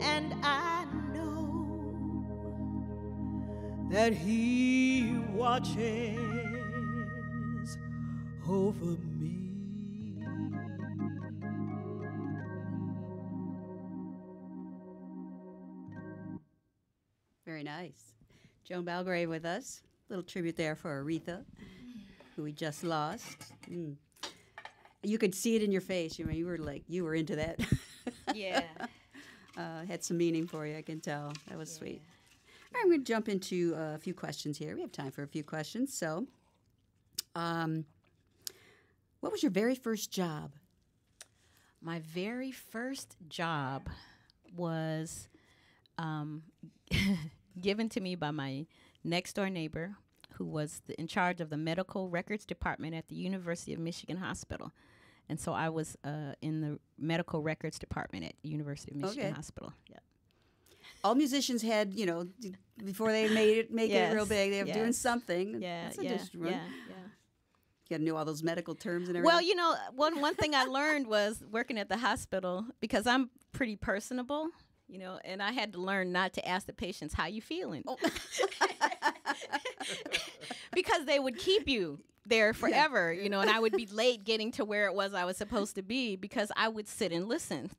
and I know that he watches over me. Very nice. Joan Belgrave with us. Little tribute there for Aretha, who we just lost. You could see it in your face. You were into that. Yeah. Had some meaning for you, I can tell. That was sweet. All right, I'm going to jump into a few questions here. We have time for a few questions. So, what was your very first job? My very first job was given to me by my next-door neighbor, who was in charge of the medical records department at the University of Michigan Hospital. And so I was in the medical records department at University of Michigan Hospital. Yeah. All musicians had, before they make it real big, they were doing something. Yeah, That's yeah. You got to know all those medical terms and Well, everything. one thing I learned was working at the hospital, because I'm pretty personable, and I had to learn not to ask the patients, how you feeling? Oh. Because they would keep you there forever, and I would be late getting to where it was I was supposed to be because I would sit and listen,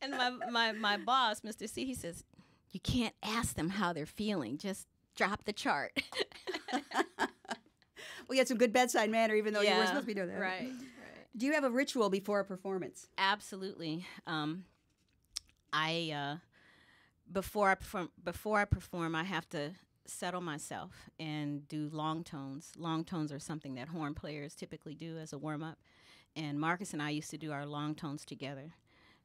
And my boss, Mr. C, he says, you can't ask them how they're feeling. Just drop the chart. Well, you had some good bedside manner, even though you weren't supposed to be doing that. Right. Do you have a ritual before a performance? Absolutely. Before I perform, I have to settle myself and do long tones. Long tones are something that horn players typically do as a warm-up. And Marcus and I used to do our long tones together.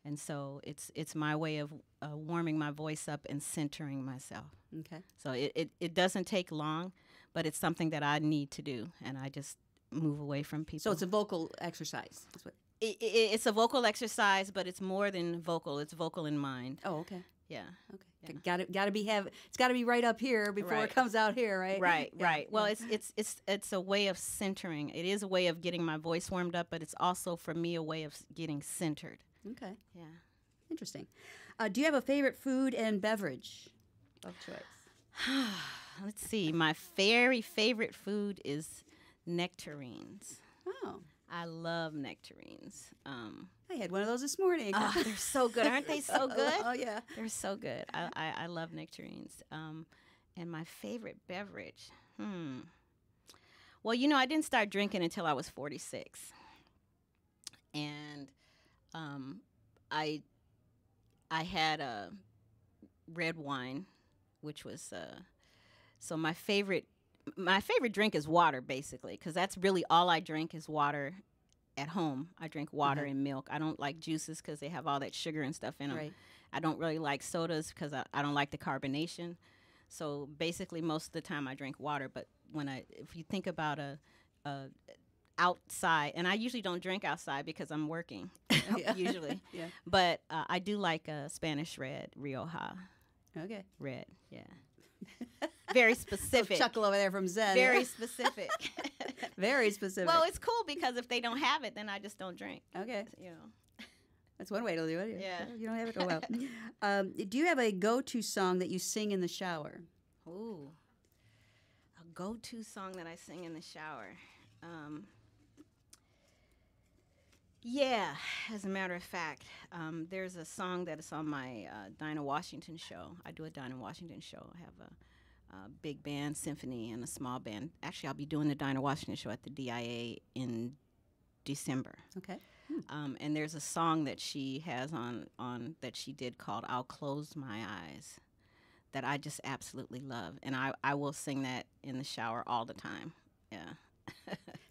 And so it's my way of warming my voice up and centering myself. Okay. So it doesn't take long, but it's something that I need to do, and I just move away from people. So it's a vocal exercise. That's what. It's a vocal exercise, but it's more than vocal. It's vocal in mind. Oh, okay. Yeah. Okay. Yeah. Got to be it's got to be right up here before it comes out here, right? Right, Yeah. right. Well, it's a way of centering. It is a way of getting my voice warmed up, but it's also for me a way of getting centered. Okay. Yeah. Interesting. Do you have a favorite food and beverage of choice? Let's see. My very favorite food is nectarines. Oh. I love nectarines. I had one of those this morning. Oh, they're so good. Aren't they so good? Oh, yeah. They're so good. I love nectarines. And my favorite beverage. Well, I didn't start drinking until I was 46. And I had a red wine, which was so my favorite drink is water, basically, because that's really all I drink is water at home. I drink water and milk. I don't like juices because they have all that sugar and stuff in them. Right. I don't really like sodas because I don't like the carbonation. So basically, most of the time I drink water. But if you think about a outside, and I usually don't drink outside because I'm working, usually. Yeah. But I do like a Spanish red, Rioja. Okay. Red, yeah. Very specific. Chuckle over there from Zen. Very specific. Very specific. Well, it's cool because if they don't have it, then I just don't drink. Okay. That's one way to do it. Yeah. You don't have it? Oh, well. Do you have a go-to song that you sing in the shower? Ooh. A go-to song that I sing in the shower. Yeah, as a matter of fact, there's a song that is on my Dinah Washington show. I do a Dinah Washington show. I have a big band, symphony, and a small band. Actually, I'll be doing the Dinah Washington show at the DIA in December. Okay. And there's a song that she has on that she did called "I'll Close My Eyes," that I just absolutely love, and I will sing that in the shower all the time. Yeah.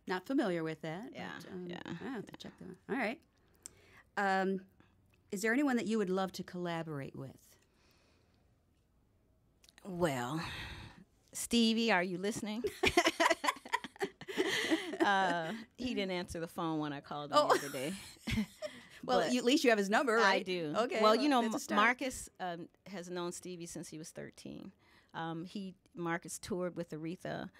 Not familiar with that. Yeah, But, yeah. I have to check that out. All right. Is there anyone that you would love to collaborate with? Well, Stevie, are you listening? He didn't answer the phone when I called him the other day. Well, But at least you have his number, right? I do. Okay. Well, you know, that's a start. Marcus has known Stevie since he was 13. Marcus toured with Aretha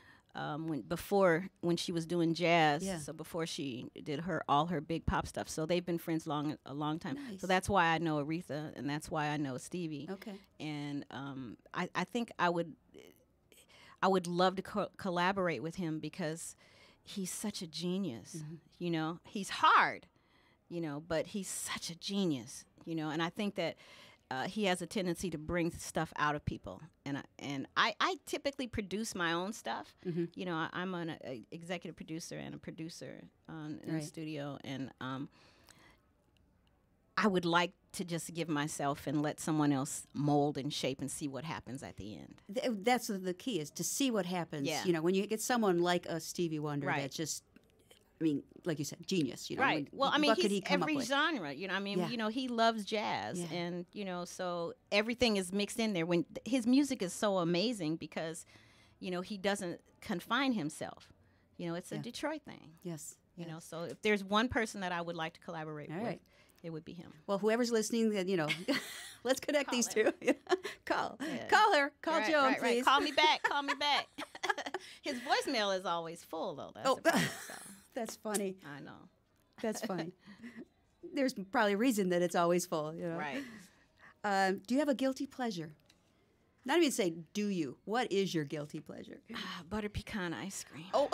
when she was doing jazz. Yeah. So before she did all her big pop stuff. So they've been friends a long time. Nice. So that's why I know Aretha, and that's why I know Stevie. Okay. And I think I would love to collaborate with him because he's such a genius. You know, he's hard, you know, but he's such a genius, you know. And I think that he has a tendency to bring stuff out of people. And I typically produce my own stuff. You know, I'm an executive producer and a producer in the studio, and I would like to just give myself and let someone else mold and shape and see what happens at the end. That's the key, is to see what happens. Yeah. You know, when you get someone like a Stevie Wonder Right. that's just, I mean, like you said, genius. You know, Right. Well, I mean, what could he he's come up every with? genre. You know, I mean, Yeah. you know, he loves jazz, Yeah. and you know, so everything is mixed in there. When his music is so amazing because, you know, he doesn't confine himself. You know, it's a Yeah. Detroit thing. Yes. You know, yes. so if there's one person that I would like to collaborate All with, right. it would be him. Well, whoever's listening, then, you know, let's connect these two. Call. Yeah. Call her. Call Right, Joan, right, right. please. Call me back. Call me back. His voicemail is always full, though. That's the problem, so That's funny. I know. That's funny. There's probably a reason that it's always full, you know. Right. Do you have a guilty pleasure? Not even say, do you? What is your guilty pleasure? Butter pecan ice cream. Oh.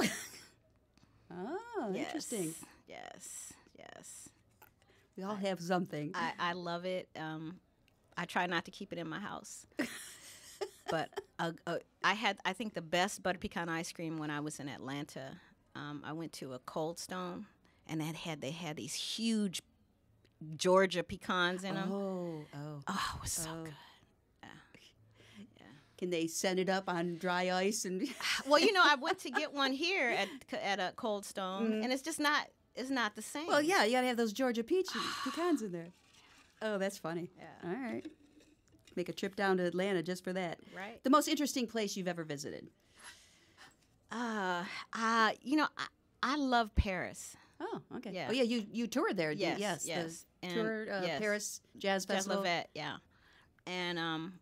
Oh, Yes, interesting. Yes. Yes. We all have something. I love it. I try not to keep it in my house. But I think the best butter pecan ice cream when I was in Atlanta. I went to a Cold Stone, and they had these huge Georgia pecans in them. Oh. Oh, it was so good. Can they send it up on dry ice and? Well, you know, I went to get one here at a Cold Stone, and it's just not. It's not the same. Well, yeah, you gotta have those Georgia pecans in there. Oh, that's funny. Yeah. All right. Make a trip down to Atlanta just for that. Right. The most interesting place you've ever visited? You know, I love Paris. Oh, okay. Yeah. Oh, yeah. You toured there. Yes, Yes. yes. The And tour yes. Paris Jazz Jazz Festival. Levette, yeah. And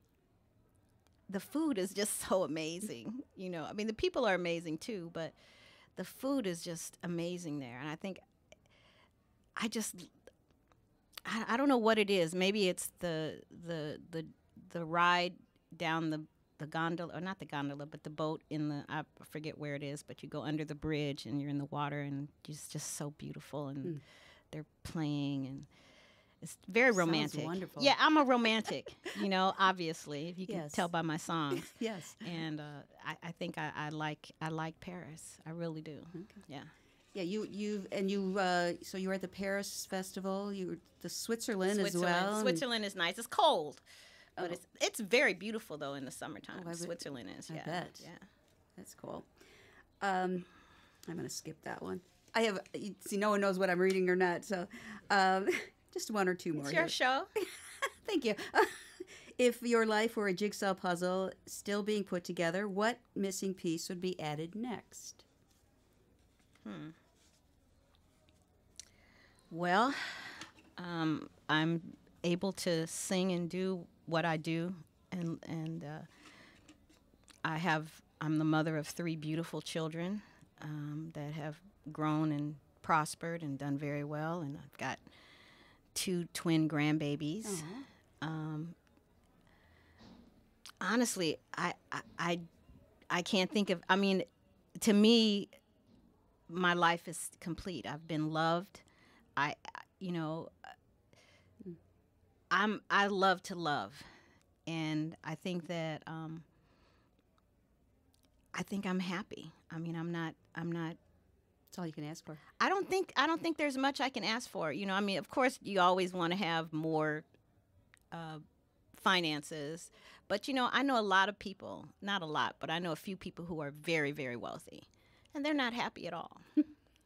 the food is just so amazing. You know, I mean, the people are amazing too, but the food is just amazing there. And I think I don't know what it is. Maybe it's the ride down the gondola, or not the gondola, but the boat I forget where it is, but you go under the bridge and you're in the water, and it's just so beautiful, and they're playing, and it's very romantic. wonderful. Yeah, I'm a romantic, you know, obviously, if you can Yes. tell by my songs. Yes. And I think I like Paris. I really do. Okay. Yeah. Yeah, so you were at the Paris Festival. You were to Switzerland as Switzerland. well. Switzerland is nice. It's cold, but Oh. it's very beautiful though in the summertime. Oh, Switzerland is. I Yeah. bet. Yeah. That's cool. I'm going to skip that one. See, no one knows what I'm reading or not, so just one or two more. It's your here. show. Thank you. If your life were a jigsaw puzzle still being put together, what missing piece would be added next? Well, I'm able to sing and do what I do, and I'm the mother of 3 beautiful children that have grown and prospered and done very well, and I've got 2 twin grandbabies. Honestly, I can't think of. I mean, to me, my life is complete. I've been loved. I love to love, and I think that I think I'm happy. I mean, I'm not That's all you can ask for. I don't think there's much I can ask for. You know, I mean, of course, you always want to have more finances, but you know, I know a lot of people, not a lot, but I know a few people who are very, very wealthy, and they're not happy at all.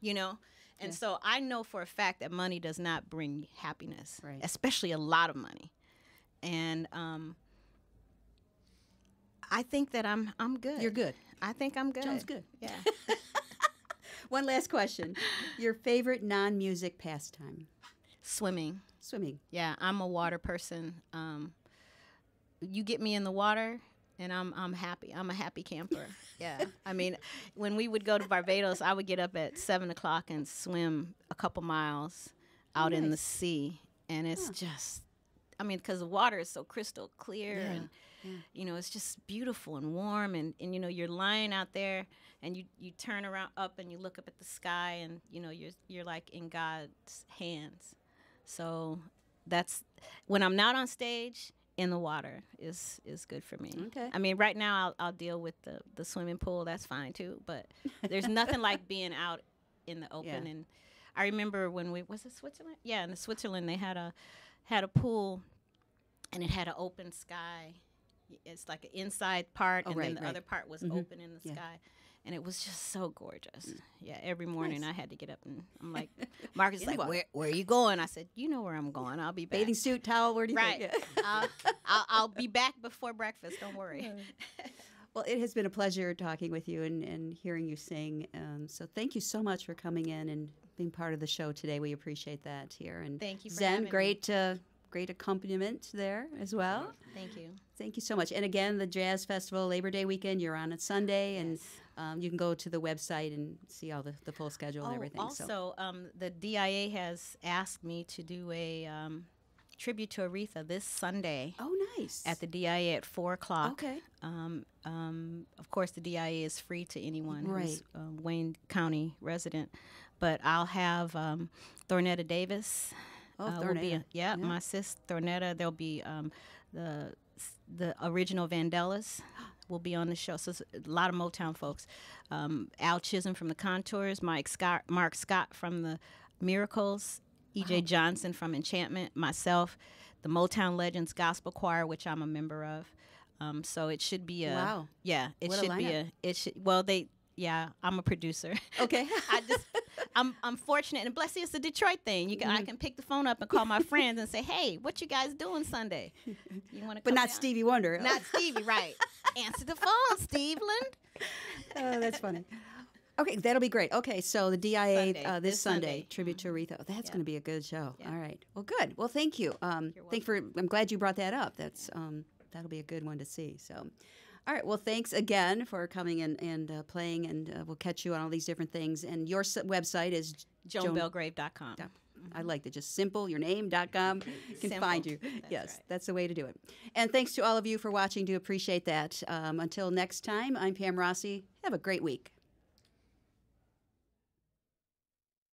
You know, and so I know for a fact that money does not bring happiness, Right. especially a lot of money, and I think that I'm good. You're good. I think I'm good. Sounds good. Yeah. One last question. Your favorite non-music pastime? Swimming. Swimming. Yeah, I'm a water person. You get me in the water, and I'm happy. I'm a happy camper. Yeah. I mean, when we would go to Barbados, I would get up at 7 o'clock and swim a couple miles out in the sea, and it's just, I mean, because the water is so crystal clear, and you know, it's just beautiful and warm, and you know, you're lying out there, and you turn around up and you look up at the sky, and you know, you're like in God's hands. So that's when I'm not on stage. In the water is good for me. Okay. I mean, right now I'll deal with the swimming pool. That's fine too. But there's nothing like being out in the open. Yeah. And I remember when was it Switzerland? Yeah, in Switzerland they had a pool, and it had an open sky. It's like an inside part, and then the other part was open in the sky. And it was just so gorgeous. Yeah, every morning I had to get up, and I'm like, Marcus is like, where are you going? I said, you know where I'm going. I'll be back. Bathing suit, towel, where do you Right. think? I'll be back before breakfast. Don't worry. Well, it has been a pleasure talking with you and hearing you sing. So thank you so much for coming in and being part of the show today. We appreciate that here. And Thank you for Zen, having me. great accompaniment there as well. Thank you. Thank you so much. And again, the Jazz Festival, Labor Day weekend, you're on Sunday, and you can go to the website and see all the full schedule and everything. Also, the DIA has asked me to do a tribute to Aretha this Sunday. Oh, nice. At the DIA at 4 o'clock. Okay. Of course, the DIA is free to anyone Right. who's a Wayne County resident, but I'll have Thornetta Davis. Oh, will be Thornetta. my sis Thornetta. There'll be the original Vandellas will be on the show. So it's a lot of Motown folks. Al Chisholm from the Contours, Mark Scott from the Miracles, E.J. Johnson from Enchantment, myself, the Motown Legends Gospel Choir, which I'm a member of. So it should be a Wow. Yeah, it What a should be lineup. I'm a producer. Okay. I'm fortunate, and bless you, it's a Detroit thing. I can pick the phone up and call my friends and say, "Hey, what you guys doing Sunday? You want to?" But not Stevie Wonder. Not Stevie, right? Answer the phone, Steveland. Oh, that's funny. Okay, that'll be great. Okay, so the DIA Sunday, this this Sunday, Sunday. tribute to Aretha. Oh, that's going to be a good show. Yeah. All right. Well, good. Well, thank you. I'm glad you brought that up. That's that'll be a good one to see. So, all right. Well, thanks again for coming and playing, and we'll catch you on all these different things. And your website is JoanBelgrave.com. I like that. Just simple, your name.com can Simple. find you. That's Yes, right. that's the way to do it. And thanks to all of you for watching. Do appreciate that. Until next time, I'm Pam Rossi. Have a great week.